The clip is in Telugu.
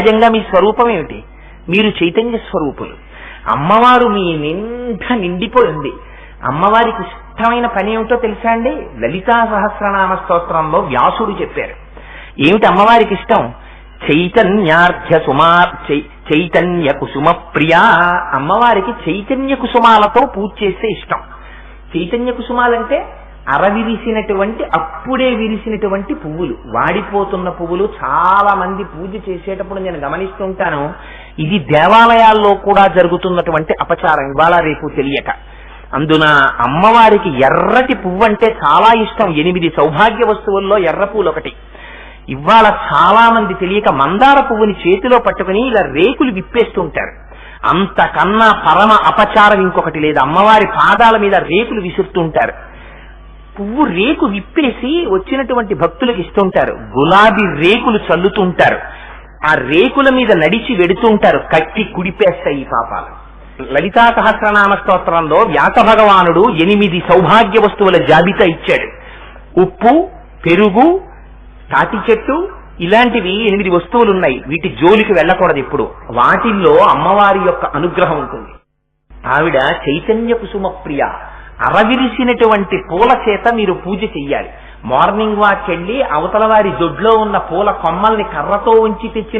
సహజంగా మీ స్వరూపం ఏమిటి? మీరు చైతన్య స్వరూపులు. అమ్మవారు మీ నిండా నిండిపోయింది. అమ్మవారికి ఇష్టమైన పని ఏమిటో తెలుసా అండి? లలితా సహస్రనామ స్తోత్రంలో వ్యాసుడు చెప్పారు. ఏమిటి అమ్మవారికి ఇష్టం? చైతన్య కుసుమ ప్రియా. అమ్మవారికి చైతన్య కుసుమాలతో పూజ చేస్తే ఇష్టం. చైతన్య కుసుమాలంటే అరవిరిసినటువంటి, అప్పుడే విరిసినటువంటి పువ్వులు, వాడిపోతున్న పువ్వులు. చాలా మంది పూజ చేసేటప్పుడు నేను గమనిస్తుంటాను, ఇది దేవాలయాల్లో కూడా జరుగుతున్నటువంటి అపచారం ఇవాళ రేపు తెలియక. అందున అమ్మవారికి ఎర్రటి పువ్వు అంటే చాలా ఇష్టం. 8 సౌభాగ్య వస్తువుల్లో ఎర్ర పూలు ఒకటి. ఇవాళ చాలా మంది తెలియక మందార పువ్వుని చేతిలో పట్టుకుని ఇలా రేకులు విప్పేస్తుంటారు. అంతకన్నా పరమ అపచారం ఇంకొకటి లేదు. అమ్మవారి పాదాల మీద రేకులు విసురుతుంటారు. పువ్వు రేకు విప్పేసి వచ్చినటువంటి భక్తులకు ఇస్తుంటారు. గులాబీ రేకులు చల్లుతుంటారు. ఆ రేకుల మీద నడిచి వెడుతుంటారు. కట్టి కుడిపేస్తాయి ఈ పాపాలు. లలితా సహస్రనామ స్తోత్రంలో వ్యాస భగవానుడు 8 సౌభాగ్య వస్తువుల జాబితా ఇచ్చాడు. ఉప్పు, పెరుగు, తాటి చెట్టు, ఇలాంటివి 8 వస్తువులు ఉన్నాయి. వీటి జోలికి వెళ్ళకూడదు ఇప్పుడు. వాటిల్లో అమ్మవారి యొక్క అనుగ్రహం ఉంటుంది. ఆవిడ చైతన్య కుసుమ ప్రియ. అరవిరిసినటువంటి పూల చేత మీరు పూజ చెయ్యాలి. మార్నింగ్ వాక్ వెళ్ళి అవతల వారి దొడ్లో ఉన్న పూల కొమ్మల్ని కర్రతో ఉంచి తెచ్చిన